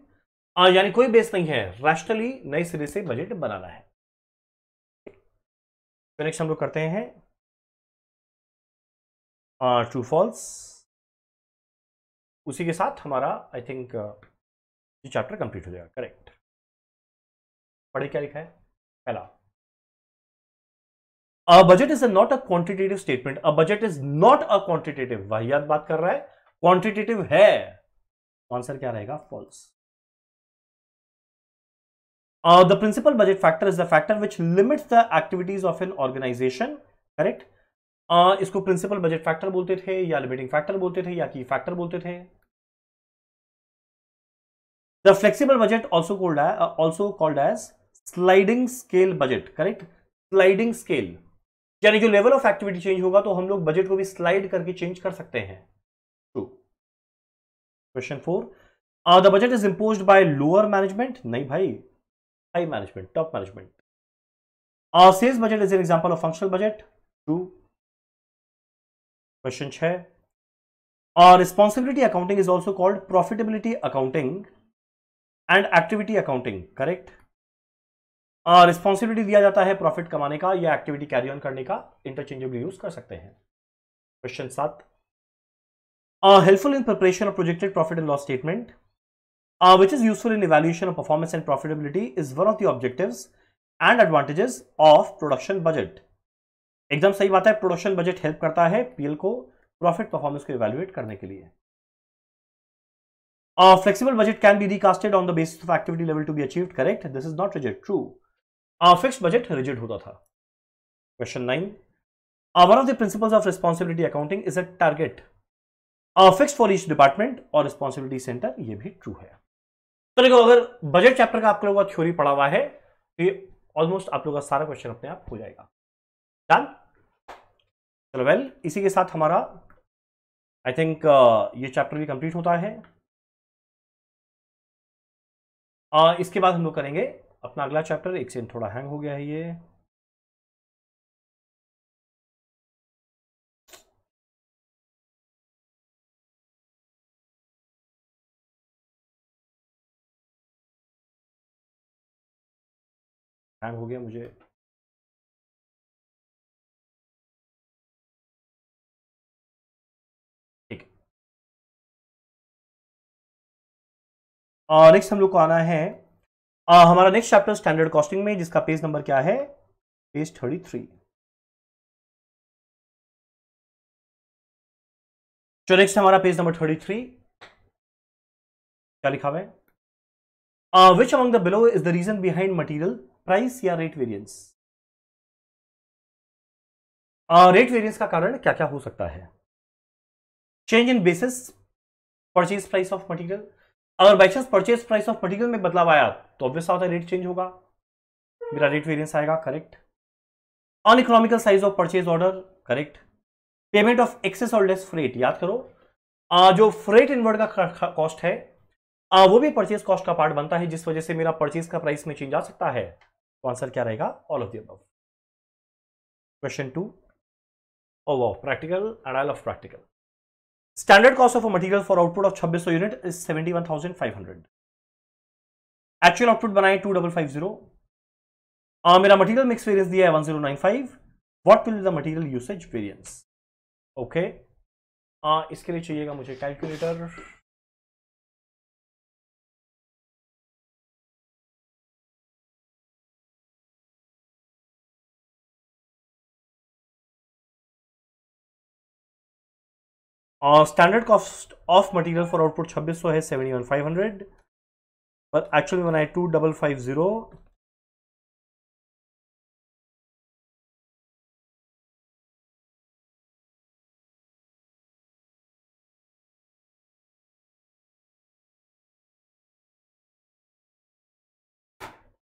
यानी कोई बेस नहीं है, रैशनली नए सिरे से बजट बनाना है। तो नेक्स्ट हम लोग करते हैं ट्रू फॉल्स। उसी के साथ हमारा आई थिंक ये चैप्टर कंप्लीट हो जाएगा, करेक्ट। पढ़े क्या लिखा है? पहला, a budget is not a quantitative statement. A budget is not a quantitative, वाहियात बात कर रहा है, क्वांटिटेटिव है। आंसर क्या रहेगा? False. The principal budget factor is the factor which limits the activities of an organization, correct? इसको प्रिंसिपल बजट फैक्टर बोलते थे, या लिमिटिंग फैक्टर बोलते थे, या की फैक्टर बोलते थे। The flexible budget also called as sliding scale budget, correct? Sliding scale, यानी जो लेवल ऑफ एक्टिविटी चेंज होगा तो हम लोग बजट को भी स्लाइड करके चेंज कर सकते हैं। True. Question 4, the budget is imposed by lower management. नहीं भाई, high management, top management. Sales budget is an example of functional budget. True. Question 6, responsibility accounting is also called profitability accounting and activity accounting, correct. Responsibility दिया जाता है प्रॉफिट कमाने का या एक्टिविटी कैरी ऑन करने का, इंटरचेंजेबली यूज कर सकते हैं। Question 7, helpful in preparation of projected profit and loss statement which is useful in evaluation of performance and profitability is one of the objectives and advantages of production budget। एकदम सही बात है, प्रोडक्शन बजट हेल्प करता है पीएल को प्रॉफिट परफॉर्मेंस को इवैल्यूएट करने के लिए। Flexible budget can be recasted on the basis of activity level to be achieved, correct. This is not rigid. True. Fixed budget rigid होता था। Question 9, one of the principles of responsibility accounting is a target fixed for each department और रिस्पॉन्सिबिलिटी सेंटर, ये भी ट्रू है। तो देखो, अगर बजट चैप्टर का आप लोगों का थ्योरी पढ़ा हुआ है तो ये ऑलमोस्ट आप लोगों का सारा क्वेश्चन अपने आप हो जाएगा। डन। चलो वेल, इसी के साथ हमारा आई थिंक ये चैप्टर भी कंप्लीट होता है। इसके बाद हम लोग करेंगे अपना अगला चैप्टर। एक सेकंड, थोड़ा हैंग हो गया है ये। हैंग हो गया मुझे। ठीक है, नेक्स्ट हम लोग को आना है हमारा नेक्स्ट चैप्टर स्टैंडर्ड कॉस्टिंग में, जिसका पेज नंबर क्या है? पेज 33। जो नेक्स्ट हमारा पेज नंबर 33, क्या लिखा हुआ है? Which among the below is the reason behind material price या रेट वेरियंस? रेट वेरियंस का कारण क्या क्या हो सकता है? Change in basis purchase price of material. अगर by chance purchase price of material में बदलाव आया तो ऑब्वियस होता है रेट चेंज होगा, मेरा रेट वेरियंस आएगा, correct. Uneconomical size of purchase order, correct. Payment of excess और लेस फ्रेट, याद करो जो फ्रेट इनवर्ड का कॉस्ट है वो भी परचेज कॉस्ट का पार्ट बनता है, जिस वजह से मेरा परचेज का प्राइस में चेंज आ सकता है। तो आंसर क्या रहेगा? All of the above. Question 2, oh wow, practical and I love practical. Standard cost of a material for output of 2600 unit is 71,500। Actual output बनाए 2550। मेरा मटेरियल मिक्स वेरियंस दिया है 1095। What will be the material usage variance? Okay, इसके लिए चाहिएगा मुझे calculator. Standard cost of material for output 2600 है 71,500, पर एक्चुअली बनाए 2550।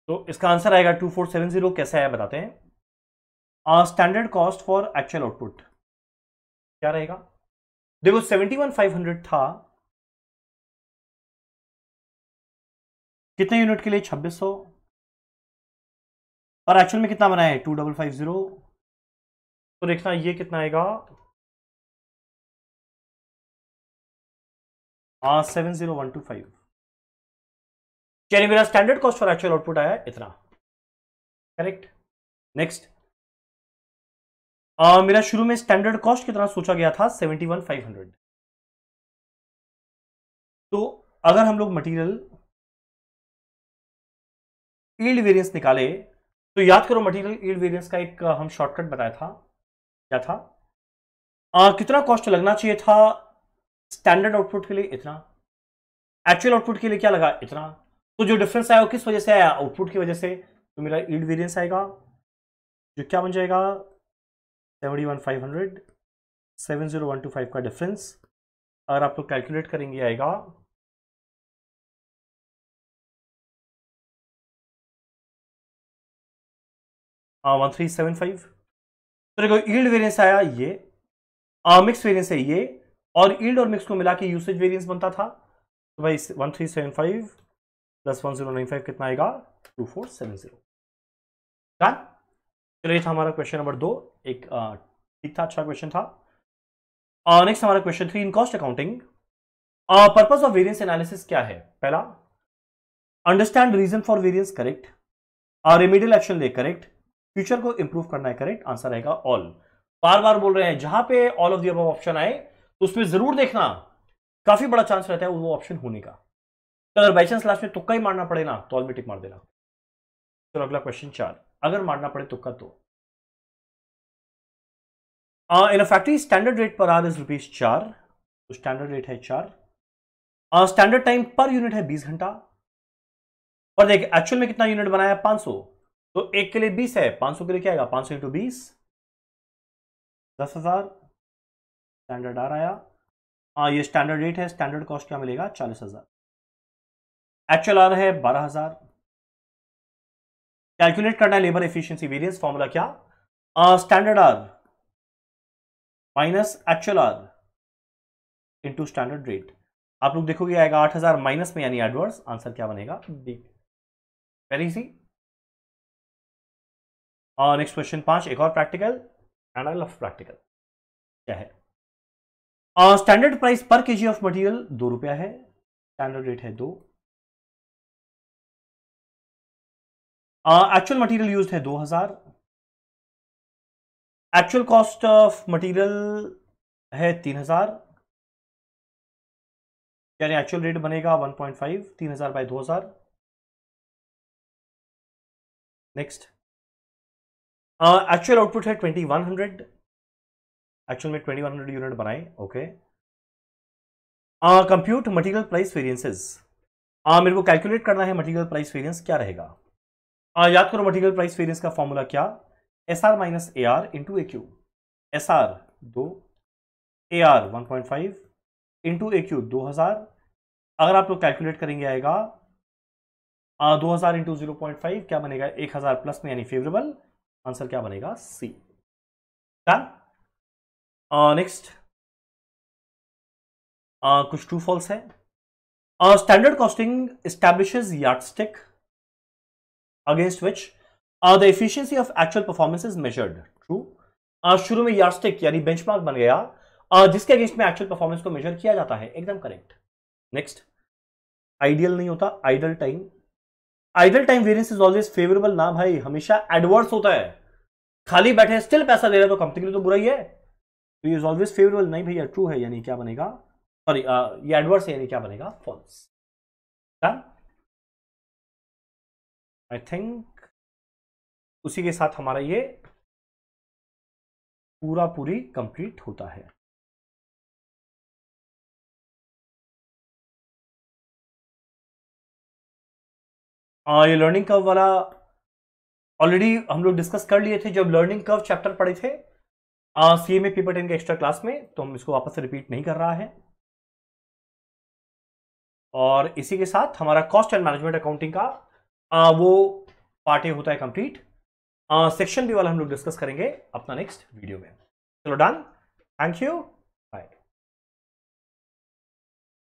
तो इसका आंसर आएगा 2470। कैसे आया बताते हैं। Standard cost for actual output क्या रहेगा? देखो 71,500 था कितने यूनिट के लिए? 2600। और एक्चुअल में कितना बनाया है? 2550। तो देखना ये कितना आएगा। 70125। चलिए, मेरा standard cost for actual output आया इतना, करेक्ट। नेक्स्ट, मेरा शुरू में स्टैंडर्ड कॉस्ट कितना सोचा गया था? 71,500। तो अगर हम लोग मटेरियल यील्ड वेरिएंस निकाले तो याद करो मटेरियल यील्ड वेरिएंस का एक हम शॉर्टकट बताया था, क्या था? कितना कॉस्ट लगना चाहिए था स्टैंडर्ड आउटपुट के लिए? इतना। एक्चुअल आउटपुट के लिए क्या लगा? इतना। तो जो डिफरेंस आया वो किस वजह से आया? आउटपुट की वजह से। तो मेरा यील्ड वेरिएंस आएगा जो क्या बन जाएगा? 71,500 70125 का डिफरेंस अगर आप लोग कैलकुलेट करेंगे आएगा 1375। तो देखो यील्ड वेरिएंस आया ये, मिक्स वेरिएंस है ये, और यील्ड और मिक्स को मिला के यूसेज वेरिएंस बनता था। तो भाई 1375 प्लस 1095 कितना आएगा? 2470। डन। चलिए, ये था हमारा क्वेश्चन नंबर 2। एक ठीक था, अच्छा क्वेश्चन था। नेक्स्ट हमारा question 3, in cost accounting purpose of variance analysis क्या है? पहला, understand reason for variance, correct. Remedial action ले, करेक्ट। फ्यूचर को इंप्रूव करना है, करेक्ट। आंसर आएगा ऑल। बार बार बोल रहे हैं जहां पे all of the above option आए तो उसमें जरूर देखना काफी बड़ा चांस रहता है वो ऑप्शन होने का। तो अगर बाई चांस लास्ट में तुक्का ही मारना पड़े ना तो ऑल में टिक मार देना। चलो अगला क्वेश्चन 4, अगर मारना पड़े तुक्का तो in a factory standard rate per hour is ₹4। तो स्टैंडर्ड रेट है 4। स्टैंडर्ड टाइम पर यूनिट है 20 घंटा। और देख एक्चुअल में कितना यूनिट बनाया? 500। तो एक के लिए 20 है, 500 के लिए क्या आएगा? 500 इंटू 20 10,000। स्टैंडर्ड आ आया। ये स्टैंडर्ड रेट है, स्टैंडर्ड कॉस्ट क्या मिलेगा? 40,000। एक्चुअल आ रहा है 12,000। कैलकुलेट करना है लेबर एफिशिएंसी वेरिएंस, फॉर्मूला क्या? Standard R minus actual R into standard rate. आप लोग देखोगे आएगा 8,000 माइनस में, यानी एडवर्स। आंसर क्या बनेगा? D. Very easy. Next question 5, एक और practical and I love practical. क्या है? स्टैंडर्ड प्राइस पर केजी ऑफ मटेरियल ₹2 है। स्टैंडर्ड रेट है 2। एक्चुअल मटेरियल यूज्ड है 2,000। एक्चुअल कॉस्ट ऑफ मटेरियल है 3,000, यानी एक्चुअल रेट बनेगा 1.5, 3,000 बाय 2,000। नेक्स्ट, एक्चुअल आउटपुट है 2100। एक्चुअल में 2100 यूनिट बनाए, okay. Compute material price variances. मेरे को कैलकुलेट करना है मटेरियल प्राइस वेरिएंस क्या रहेगा। याद करो मटेरियल प्राइस वेरिएंस का फॉर्मूला क्या? S R minus A R into A Q. S R 2, A R 1.5 into A Q 2000। अगर आप लोग कैलकुलेट करेंगे आएगा 2000 इंटू 0.5 क्या बनेगा? 1000 प्लस में, यानी फेवरेबल। आंसर क्या बनेगा? सी। डन। नेक्स्ट कुछ ट्रू फॉल्स है। Standard costing establishes yardstick against which the efficiency of actual performance is measured. True. शुरू में यार्डस्टिक यानी बेंचमार्क बन गया जिसके अगेंस्ट में एक्चुअल परफॉर्मेंस को मेजर किया जाता है, एकदम करेक्ट। नेक्स्ट, आइडियल नहीं होता, idle time. Idle time variance is always favourable ना भाई, हमेशा एडवर्स होता है। खाली बैठे स्टिल पैसा दे रहे तो कंपनी के लिए तो बुरा ही है, तो इज ऑलवेज फेवरेबल नहीं भैया, ट्रू है यानी क्या बनेगा, सॉरी ये एडवर्स है यानी क्या बनेगा, फॉल्स। आई थिंक उसी के साथ हमारा ये पूरी कंप्लीट होता है। ये लर्निंग कर्व वाला ऑलरेडी हम लोग डिस्कस कर लिए थे जब लर्निंग कर्व चैप्टर पढ़े थे सीएमए पेपर 10 के एक्स्ट्रा क्लास में, तो हम इसको वापस से रिपीट नहीं कर रहा है। और इसी के साथ हमारा कॉस्ट एंड मैनेजमेंट अकाउंटिंग का वो पार्ट ए होता है कंप्लीट। सेक्शन बी वाला हम लोग डिस्कस करेंगे अपना नेक्स्ट वीडियो में। चलो डन, थैंक यू।